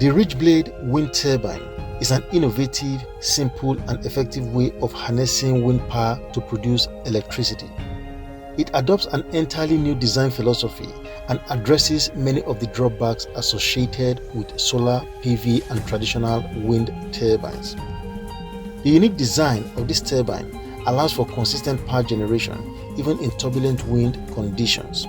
The RidgeBlade wind turbine is an innovative, simple and effective way of harnessing wind power to produce electricity. It adopts an entirely new design philosophy and addresses many of the drawbacks associated with solar, PV and traditional wind turbines. The unique design of this turbine allows for consistent power generation even in turbulent wind conditions.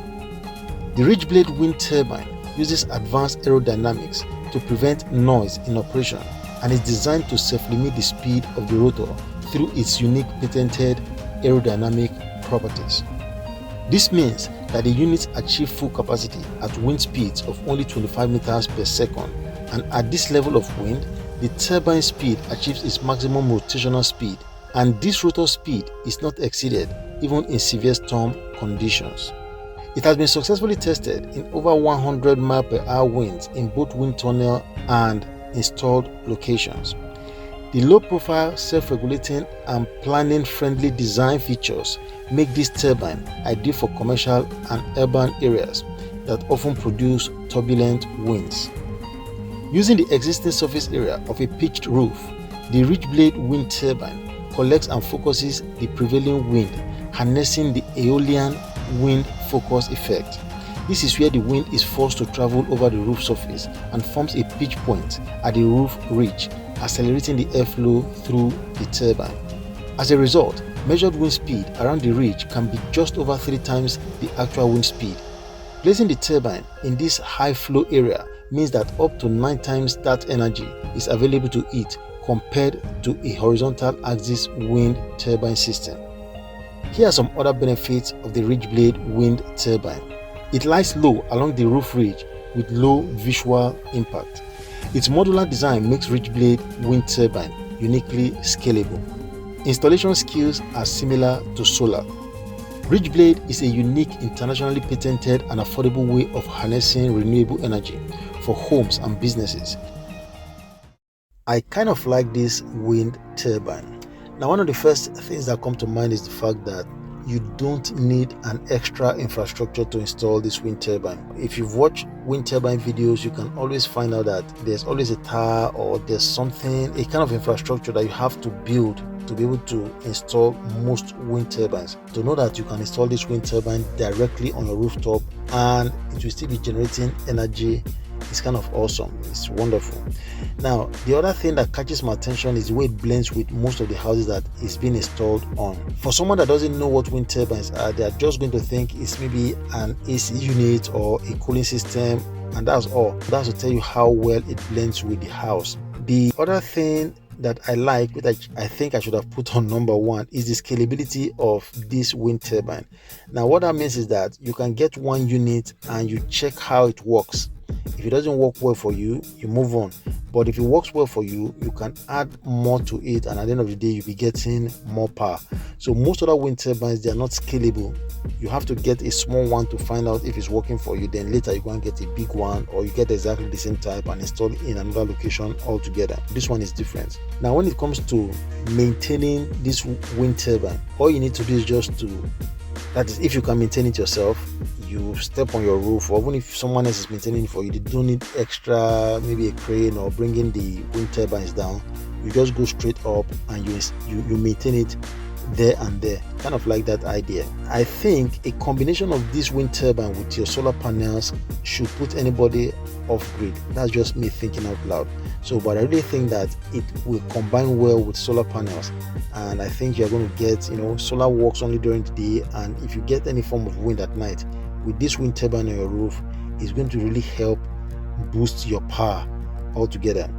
The RidgeBlade wind turbine uses advanced aerodynamics to prevent noise in operation and is designed to self-limit the speed of the rotor through its unique patented aerodynamic properties. This means that the units achieve full capacity at wind speeds of only 25 meters per second, and at this level of wind, the turbine speed achieves its maximum rotational speed, and this rotor speed is not exceeded even in severe storm conditions. It has been successfully tested in over 100 mph winds in both wind tunnel and installed locations. The low-profile, self-regulating and planning-friendly design features make this turbine ideal for commercial and urban areas that often produce turbulent winds. Using the existing surface area of a pitched roof, the RidgeBlade wind turbine collects and focuses the prevailing wind, harnessing the aeolian wind focus effect. This is where the wind is forced to travel over the roof surface and forms a pitch point at the roof ridge, accelerating the airflow through the turbine. As a result, measured wind speed around the ridge can be just over 3 times the actual wind speed. Placing the turbine in this high flow area means that up to 9 times that energy is available to it compared to a horizontal axis wind turbine system. Here are some other benefits of the RidgeBlade wind turbine. It lies low along the roof ridge with low visual impact. Its modular design makes RidgeBlade wind turbine uniquely scalable. Installation skills are similar to solar. RidgeBlade is a unique, internationally patented and affordable way of harnessing renewable energy for homes and businesses. I kind of like this wind turbine. Now, one of the first things that come to mind is the fact that you don't need an extra infrastructure to install this wind turbine. If you've watched wind turbine videos, you can always find out that there's always a tower or there's something, a kind of infrastructure that you have to build to be able to install most wind turbines. To know that you can install this wind turbine directly on your rooftop and it will still be generating energy, it's kind of awesome. It's wonderful. Now, the other thing that catches my attention is the way it blends with most of the houses that is being installed on. For someone that doesn't know what wind turbines are, they are just going to think it's maybe an AC unit or a cooling system, and that's all. That's to tell you how well it blends with the house. The other thing that I like, which I think I should have put on number 1, is the scalability of this wind turbine. Now, what that means is that you can get one unit and you check how it works. If it doesn't work well for you, you move on. But if it works well for you, you can add more to it, and at the end of the day, you'll be getting more power. So most other wind turbines, they are not scalable. You have to get a small one to find out if it's working for you. Then later you go and get a big one, or you get exactly the same type and install it in another location altogether. This one is different. Now, when it comes to maintaining this wind turbine, all you need to do is just to, that is, if you can maintain it yourself, you step on your roof, or even if someone else is maintaining it for you, they don't need extra, maybe a crane or bringing the wind turbines down. You just go straight up and you maintain it there and there, kind of like that idea. I think a combination of this wind turbine with your solar panels should put anybody off grid. That's just me thinking out loud. So, but I really think that it will combine well with solar panels, and I think you're going to get, solar works only during the day, and if you get any form of wind at night, with this wind turbine on your roof, it's going to really help boost your power altogether.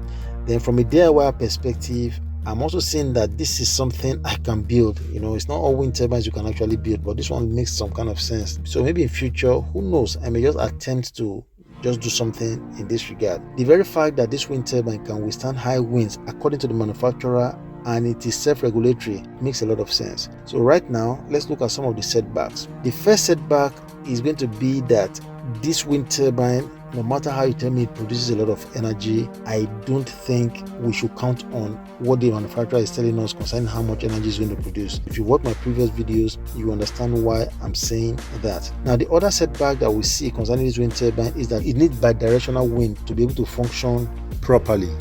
Then from a DIY perspective, I'm also saying that this is something I can build. It's not all wind turbines you can actually build, but this one makes some kind of sense. So maybe in future, who knows, I may just attempt to just do something in this regard. The very fact that this wind turbine can withstand high winds according to the manufacturer, and it is self-regulatory, makes a lot of sense. So right now, let's look at some of the setbacks. The first setback is going to be that this wind turbine, no matter how you tell me it produces a lot of energy, I don't think we should count on what the manufacturer is telling us concerning how much energy is going to produce. If you watch my previous videos, you understand why I'm saying that. Now, the other setback that we see concerning this wind turbine is that it needs bidirectional wind to be able to function properly.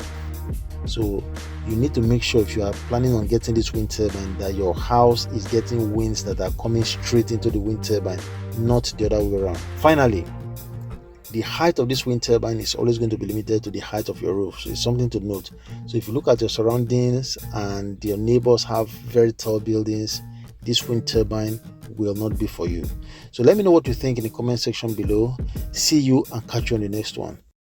So you need to make sure, if you are planning on getting this wind turbine, that your house is getting winds that are coming straight into the wind turbine, not the other way around. Finally, the height of this wind turbine is always going to be limited to the height of your roof. So it's something to note. So if you look at your surroundings and your neighbors have very tall buildings, this wind turbine will not be for you. So let me know what you think in the comment section below. See you and catch you on the next one.